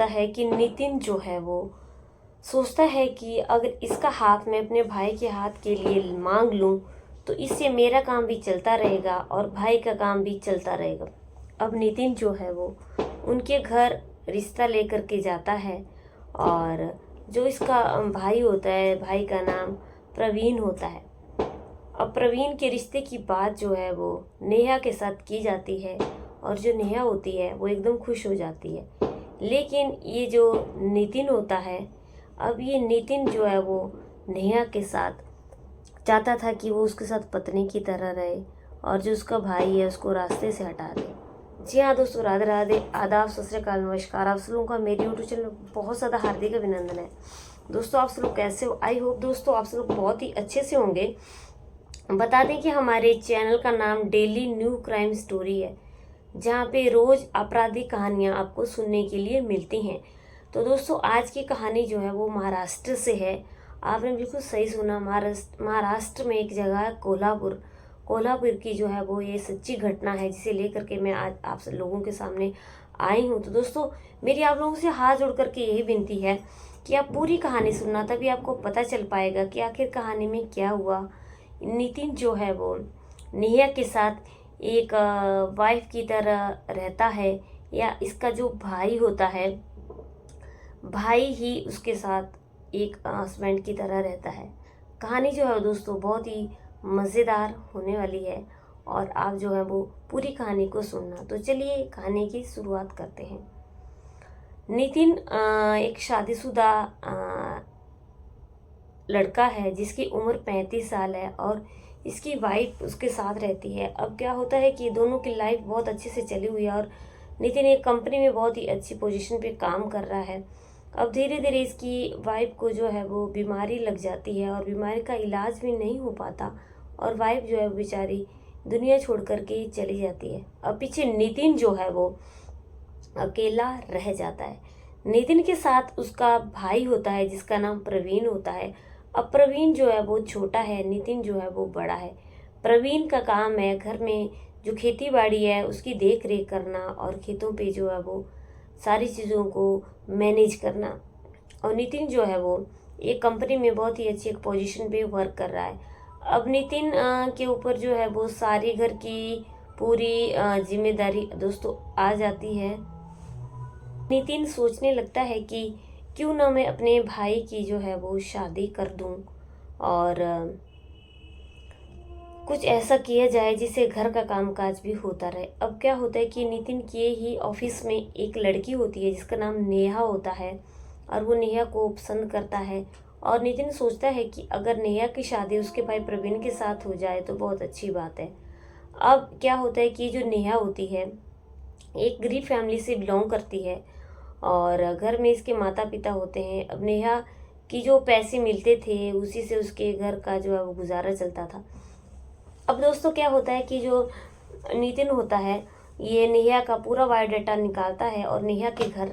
होता है कि नितिन जो है वो सोचता है कि अगर इसका हाथ मैं अपने भाई के हाथ के लिए मांग लूं तो इससे मेरा काम भी चलता रहेगा और भाई का काम भी चलता रहेगा। अब नितिन जो है वो उनके घर रिश्ता लेकर के जाता है और जो इसका भाई होता है, भाई का नाम प्रवीण होता है। अब प्रवीण के रिश्ते की बात जो है वो नेहा के साथ की जाती है और जो नेहा होती है वो एकदम खुश हो जाती है। लेकिन ये जो नितिन होता है, अब ये नितिन जो है वो नेहा के साथ चाहता था कि वो उसके साथ पत्नी की तरह रहे और जो उसका भाई है उसको रास्ते से हटा दे। जी हाँ दोस्तों, राधे राधे, आदाब, सत श्री अकाल, नमस्कार। आप सब लोगों का मेरे यूट्यूब चैनल में बहुत ज़्यादा हार्दिक अभिनंदन है। दोस्तों आप सब लोग कैसे हो? आई होप दोस्तों आप सब लोग बहुत ही अच्छे से होंगे। बता दें कि हमारे चैनल का नाम डेली न्यू क्राइम स्टोरी है, जहाँ पे रोज आपराधिक कहानियाँ आपको सुनने के लिए मिलती हैं। तो दोस्तों आज की कहानी जो है वो महाराष्ट्र से है। आपने बिल्कुल सही सुना, महाराष्ट्र में एक जगह है कोल्हापुर। कोल्हापुर की जो है वो ये सच्ची घटना है जिसे लेकर के मैं आज आप सब लोगों के सामने आई हूँ। तो दोस्तों मेरी आप लोगों से हाथ जोड़ करके यही विनती है कि आप पूरी कहानी सुनना, तभी आपको पता चल पाएगा कि आखिर कहानी में क्या हुआ। नितिन जो है वो नेहा के साथ एक वाइफ की तरह रहता है, या इसका जो भाई होता है, भाई ही उसके साथ एक हस्बैंड की तरह रहता है। कहानी जो है दोस्तों बहुत ही मज़ेदार होने वाली है और आप जो है वो पूरी कहानी को सुनना। तो चलिए कहानी की शुरुआत करते हैं। नितिन एक शादीशुदा लड़का है जिसकी उम्र 35 साल है और इसकी वाइफ उसके साथ रहती है। अब क्या होता है कि दोनों की लाइफ बहुत अच्छे से चली हुई है और नितिन एक कंपनी में बहुत ही अच्छी पोजीशन पे काम कर रहा है। अब धीरे धीरे इसकी वाइफ को जो है वो बीमारी लग जाती है और बीमारी का इलाज भी नहीं हो पाता और वाइफ जो है वो बेचारी दुनिया छोड़ करके चली जाती है। अब पीछे नितिन जो है वो अकेला रह जाता है। नितिन के साथ उसका भाई होता है जिसका नाम प्रवीण होता है। अब प्रवीण जो है वो छोटा है, नितिन जो है वो बड़ा है। प्रवीण का काम है घर में जो खेती बाड़ी है उसकी देख रेख करना और खेतों पे जो है वो सारी चीज़ों को मैनेज करना। और नितिन जो है वो एक कंपनी में बहुत ही अच्छी एक पोजीशन पे वर्क कर रहा है। अब नितिन के ऊपर जो है वो सारी घर की पूरी जिम्मेदारी दोस्तों आ जाती है। नितिन सोचने लगता है कि क्यों ना मैं अपने भाई की जो है वो शादी कर दूं और कुछ ऐसा किया जाए जिससे घर का कामकाज भी होता रहे। अब क्या होता है कि नितिन के ही ऑफिस में एक लड़की होती है जिसका नाम नेहा होता है और वो नेहा को पसंद करता है। और नितिन सोचता है कि अगर नेहा की शादी उसके भाई प्रवीण के साथ हो जाए तो बहुत अच्छी बात है। अब क्या होता है कि जो नेहा होती है एक गरीब फैमिली से बिलोंग करती है और घर में इसके माता पिता होते हैं। अब नेहा की जो पैसे मिलते थे उसी से उसके घर का जो है वो गुजारा चलता था। अब दोस्तों क्या होता है कि जो नितिन होता है ये नेहा का पूरा बायोडाटा निकालता है और नेहा के घर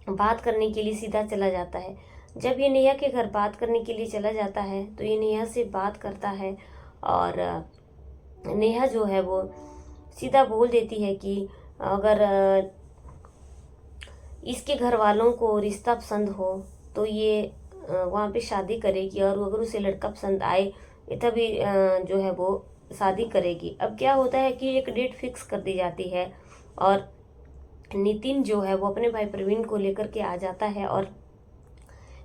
बात करने के लिए सीधा चला जाता है। जब ये नेहा के घर बात करने के लिए चला जाता है तो ये नेहा से बात करता है और नेहा जो है वो सीधा बोल देती है कि अगर इसके घर वालों को रिश्ता पसंद हो तो ये वहाँ पे शादी करेगी और अगर उसे लड़का पसंद आए तभी जो है वो शादी करेगी। अब क्या होता है कि एक डेट फिक्स कर दी जाती है और नितिन जो है वो अपने भाई प्रवीण को लेकर के आ जाता है और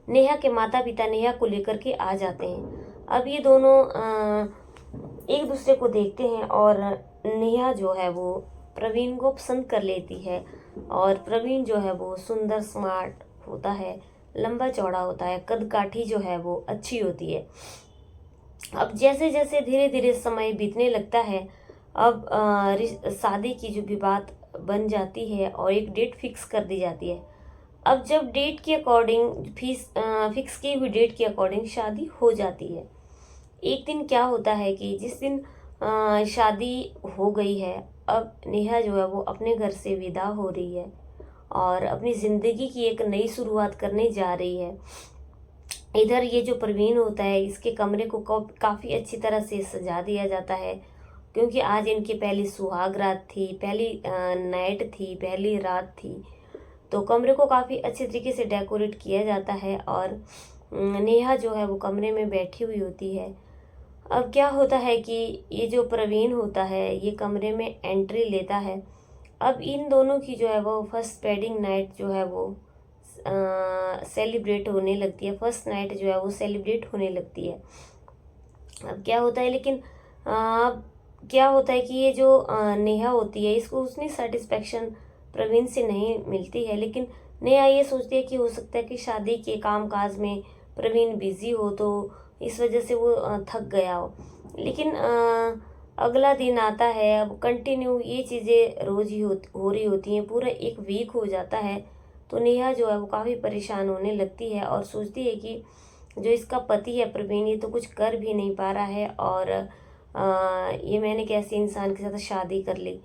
नेहा के माता पिता नेहा को लेकर के आ जाते हैं। अब ये दोनों एक दूसरे को देखते हैं और नेहा जो है वो प्रवीण को पसंद कर लेती है और प्रवीण जो है वो सुंदर स्मार्ट होता है, लंबा चौड़ा होता है, कद काठी जो है वो अच्छी होती है। अब जैसे जैसे धीरे धीरे समय बीतने लगता है अब शादी की जो भी बात बन जाती है और एक डेट फिक्स कर दी जाती है। अब जब डेट के अकॉर्डिंग फिक्स की हुई डेट के अकॉर्डिंग शादी हो जाती है। एक दिन क्या होता है कि जिस दिन शादी हो गई है अब नेहा जो है वो अपने घर से विदा हो रही है और अपनी ज़िंदगी की एक नई शुरुआत करने जा रही है। इधर ये जो प्रवीण होता है इसके कमरे को काफ़ी अच्छी तरह से सजा दिया जाता है क्योंकि आज इनकी पहली सुहाग रात थी, पहली नाइट थी, पहली रात थी। तो कमरे को काफ़ी अच्छे तरीके से डेकोरेट किया जाता है और नेहा जो है वो कमरे में बैठी हुई होती है। अब क्या होता है कि ये जो प्रवीण होता है ये कमरे में एंट्री लेता है। अब इन दोनों की जो है वो फर्स्ट वेडिंग नाइट जो है वो सेलिब्रेट होने लगती है, फर्स्ट नाइट जो है वो सेलिब्रेट होने लगती है। अब क्या होता है, लेकिन क्या होता है कि ये जो नेहा होती है इसको उतनी सेटिस्फेक्शन प्रवीण से नहीं मिलती है, लेकिन नेहा ये सोचती है कि हो सकता है कि शादी के काम काज में प्रवीण बिजी हो तो इस वजह से वो थक गया हो। लेकिन अगला दिन आता है, अब कंटिन्यू ये चीज़ें रोज ही हो रही होती हैं, पूरा एक वीक हो जाता है। तो नेहा जो है वो काफ़ी परेशान होने लगती है और सोचती है कि जो इसका पति है प्रवीण ये तो कुछ कर भी नहीं पा रहा है और ये मैंने कैसे इंसान के साथ शादी कर ली।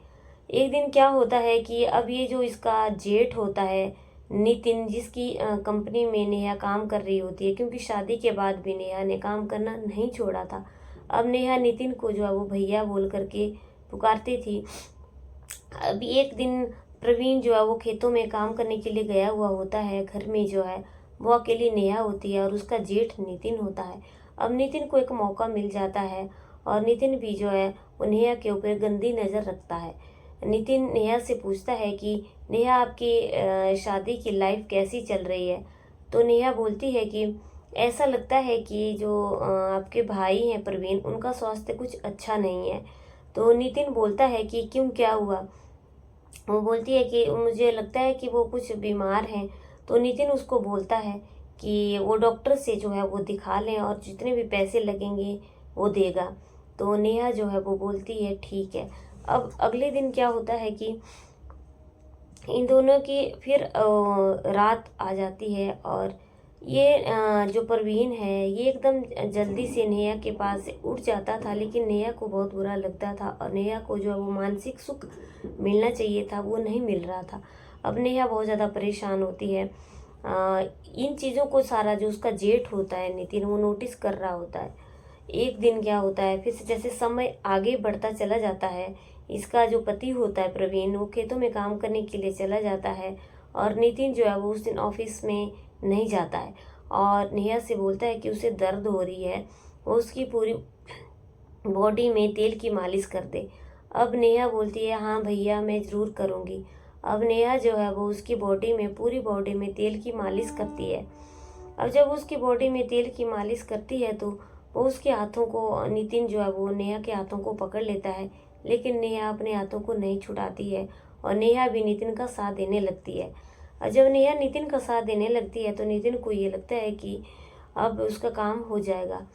एक दिन क्या होता है कि अब ये जो इसका जेठ होता है नितिन, जिसकी कंपनी में नेहा काम कर रही होती है, क्योंकि शादी के बाद भी नेहा ने काम करना नहीं छोड़ा था। अब नेहा नितिन को जो है वो भैया बोल करके पुकारती थी। अब एक दिन प्रवीण जो है वो खेतों में काम करने के लिए गया हुआ होता है, घर में जो है वो अकेली नेहा होती है और उसका जेठ नितिन होता है। अब नितिन को एक मौका मिल जाता है और नितिन भी जो है वो नेहा के ऊपर गंदी नज़र रखता है। नितिन नेहा से पूछता है कि नेहा आपकी शादी की लाइफ कैसी चल रही है। तो नेहा बोलती है कि ऐसा लगता है कि जो आपके भाई हैं प्रवीण उनका स्वास्थ्य कुछ अच्छा नहीं है। तो नितिन बोलता है कि क्यों, क्या हुआ। वो बोलती है कि मुझे लगता है कि वो कुछ बीमार हैं। तो नितिन उसको बोलता है कि वो डॉक्टर से जो है वो दिखा लें और जितने भी पैसे लगेंगे वो देगा। तो नेहा जो है वो बोलती है ठीक है। अब अगले दिन क्या होता है कि इन दोनों की फिर रात आ जाती है और ये जो प्रवीण है ये एकदम जल्दी से नेहा के पास से उठ जाता था, लेकिन नेहा को बहुत बुरा लगता था और नेहा को जो है वो मानसिक सुख मिलना चाहिए था वो नहीं मिल रहा था। अब नेहा बहुत ज़्यादा परेशान होती है। इन चीज़ों को सारा जो उसका जेठ होता है नितिन वो नोटिस कर रहा होता है। एक दिन क्या होता है, फिर से जैसे समय आगे बढ़ता चला जाता है, इसका जो पति होता है प्रवीण वो खेतों में काम करने के लिए चला जाता है और नितिन जो है वो उस दिन ऑफिस में नहीं जाता है और नेहा से बोलता है कि उसे दर्द हो रही है, वो उसकी पूरी बॉडी में तेल की मालिश कर दे। अब नेहा बोलती है हाँ भैया मैं ज़रूर करूँगी। अब नेहा जो है वो उसकी बॉडी में, पूरी बॉडी में तेल की मालिश करती है। अब जब उसकी बॉडी में तेल की मालिश करती है तो वो उसके हाथों को, नितिन जो है वो नेहा के हाथों को पकड़ लेता है, लेकिन नेहा अपने हाथों को नहीं छुड़ाती है और नेहा भी नितिन का साथ देने लगती है। और जब नेहा नितिन का साथ देने लगती है तो नितिन को ये लगता है कि अब उसका काम हो जाएगा।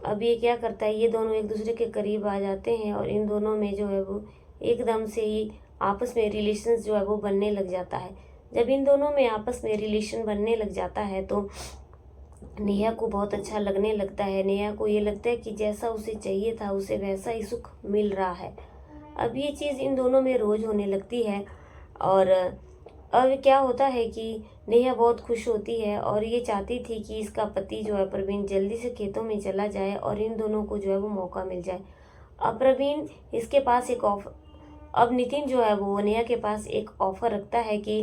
अब ये क्या करता है, ये दोनों एक दूसरे के करीब आ जाते हैं और इन दोनों में जो है वो एकदम से ही आपस में रिलेशन जो है वो बनने लग जाता है। जब इन दोनों में आपस में रिलेशन बनने लग जाता है तो नेहा को बहुत अच्छा लगने लगता है। नेहा को ये लगता है कि जैसा उसे चाहिए था उसे वैसा ही सुख मिल रहा है। अब ये चीज़ इन दोनों में रोज होने लगती है और अब क्या होता है कि नेहा बहुत खुश होती है और ये चाहती थी कि इसका पति जो है प्रवीण जल्दी से खेतों में चला जाए और इन दोनों को जो है वो मौका मिल जाए। अब प्रवीण इसके पास एक ऑफर, अब नितिन जो है वो नेहा के पास एक ऑफर रखता है कि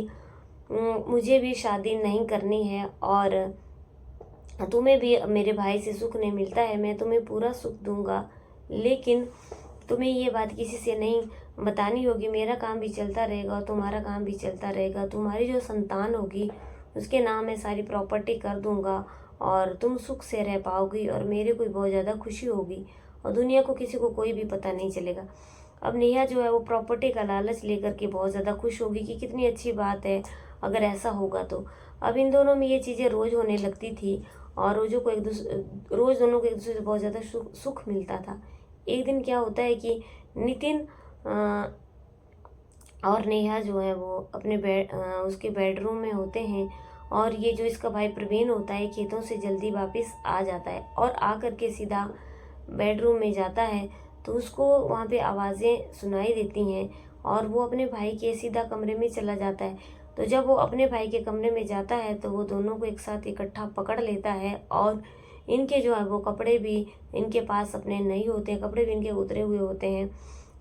मुझे भी शादी नहीं करनी है और तुम्हें भी मेरे भाई से सुख नहीं मिलता है, मैं तुम्हें पूरा सुख दूंगा, लेकिन तुम्हें ये बात किसी से नहीं बतानी होगी। मेरा काम भी चलता रहेगा और तुम्हारा काम भी चलता रहेगा। तुम्हारी जो संतान होगी उसके नाम मैं सारी प्रॉपर्टी कर दूंगा और तुम सुख से रह पाओगी और मेरे को बहुत ज़्यादा खुशी होगी और दुनिया को किसी को कोई भी पता नहीं चलेगा। अब नेहा जो है वो प्रॉपर्टी का लालच लेकर के बहुत ज़्यादा खुश होगी कि कितनी अच्छी बात है अगर ऐसा होगा तो। अब इन दोनों में ये चीज़ें रोज़ होने लगती थी और रोज़ दोनों को एक दूसरे से बहुत ज़्यादा सुख मिलता था। एक दिन क्या होता है कि नितिन और नेहा जो है वो अपने उसके बेडरूम में होते हैं और ये जो इसका भाई प्रवीण होता है खेतों से जल्दी वापस आ जाता है और आकर के सीधा बेडरूम में जाता है तो उसको वहाँ पे आवाज़ें सुनाई देती हैं और वो अपने भाई के सीधा कमरे में चला जाता है। तो जब वो अपने भाई के कमरे में जाता है तो वो दोनों को एक साथ इकट्ठा पकड़ लेता है और इनके जो है वो कपड़े भी इनके पास अपने नहीं होते हैं, कपड़े भी इनके उतरे हुए होते हैं।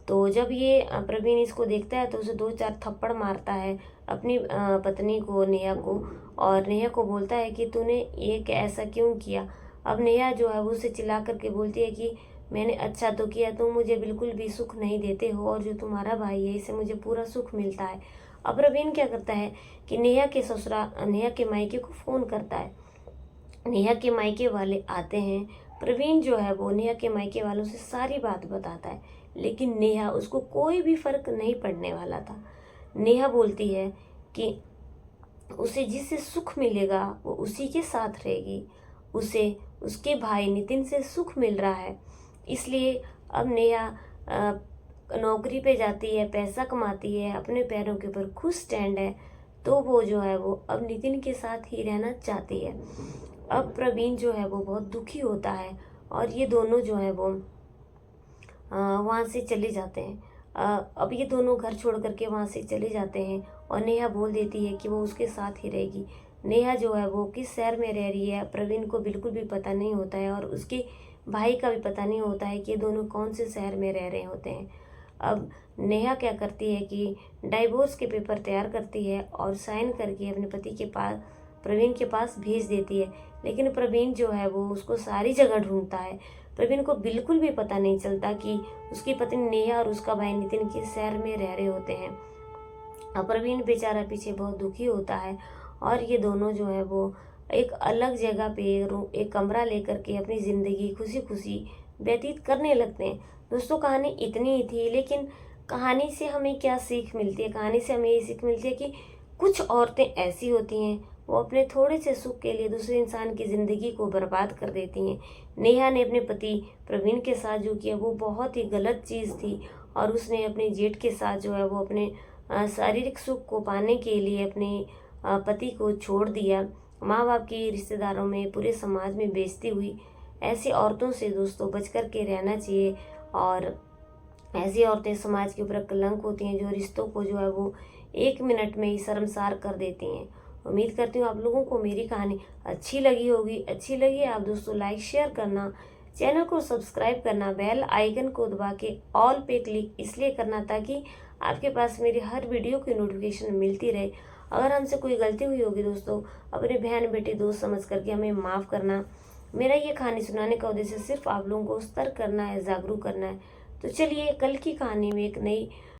तो जब ये प्रवीण इसको देखता है तो उसे 2-4 थप्पड़ मारता है अपनी पत्नी को, नेहा को, और नेहा को बोलता है कि तूने ये ऐसा क्यों किया। अब नेहा जो है वो उसे चिल्ला करके बोलती है कि मैंने अच्छा तो किया, तुम मुझे बिल्कुल भी सुख नहीं देते हो, और जो तुम्हारा भाई है इससे मुझे पूरा सुख मिलता है। अब प्रवीण क्या करता है कि नेहा के मायके को फ़ोन करता है। नेहा के मायके वाले आते हैं। प्रवीण जो है वो नेहा के मायके वालों से सारी बात बताता है, लेकिन नेहा, उसको कोई भी फर्क नहीं पड़ने वाला था। नेहा बोलती है कि उसे जिससे सुख मिलेगा वो उसी के साथ रहेगी। उसे उसके भाई नितिन से सुख मिल रहा है, इसलिए अब नेहा नौकरी पे जाती है, पैसा कमाती है, अपने पैरों के ऊपर खुद स्टैंड है, तो वो जो है वो अब नितिन के साथ ही रहना चाहती है। अब प्रवीण जो है वो बहुत दुखी होता है, और ये दोनों जो है वो वहाँ से चले जाते हैं। अब ये दोनों घर छोड़ करके वहाँ से चले जाते हैं, और नेहा बोल देती है कि वो उसके साथ ही रहेगी। नेहा जो है वो किस शहर में रह रही है प्रवीण को बिल्कुल भी पता नहीं होता है, और उसके भाई का भी पता नहीं होता है कि ये दोनों कौन से शहर में रह रहे होते हैं। अब नेहा क्या करती है कि डाइवोर्स के पेपर तैयार करती है और साइन करके अपने पति के पास, प्रवीण के पास भेज देती है। लेकिन प्रवीण जो है वो उसको सारी जगह ढूंढता है। प्रवीण को बिल्कुल भी पता नहीं चलता कि उसकी पत्नी नेहा और उसका भाई नितिन किस शहर में रह रहे होते हैं। अब प्रवीण बेचारा पीछे बहुत दुखी होता है, और ये दोनों जो है वो एक अलग जगह पे एक कमरा लेकर के अपनी ज़िंदगी खुशी खुशी व्यतीत करने लगते हैं। दोस्तों, कहानी इतनी ही थी, लेकिन कहानी से हमें क्या सीख मिलती है? कहानी से हमें ये सीख मिलती है कि कुछ औरतें ऐसी होती हैं, वो अपने थोड़े से सुख के लिए दूसरे इंसान की ज़िंदगी को बर्बाद कर देती हैं। नेहा ने अपने पति प्रवीण के साथ जो किया वो बहुत ही गलत चीज़ थी, और उसने अपने जेठ के साथ जो है वो अपने शारीरिक सुख को पाने के लिए अपने पति को छोड़ दिया। माँ बाप की, रिश्तेदारों में, पूरे समाज में बेइज्जती हुई। ऐसी औरतों से दोस्तों बच कर के रहना चाहिए, और ऐसी औरतें समाज के ऊपर कलंक होती हैं, जो रिश्तों को जो है वो 1 मिनट में ही शर्मसार कर देती हैं। उम्मीद करती हूँ आप लोगों को मेरी कहानी अच्छी लगी होगी। अच्छी लगी आप दोस्तों लाइक शेयर करना, चैनल को सब्सक्राइब करना, बेल आइकन को दबा के ऑल पे क्लिक इसलिए करना ताकि आपके पास मेरी हर वीडियो की नोटिफिकेशन मिलती रहे। अगर हमसे कोई गलती हुई होगी दोस्तों, अपने बहन बेटी दोस्त समझ करके हमें माफ़ करना। मेरा ये कहानी सुनाने का उद्देश्य सिर्फ आप लोगों को सतर्क करना है, जागरूक करना है। तो चलिए कल की कहानी में एक नई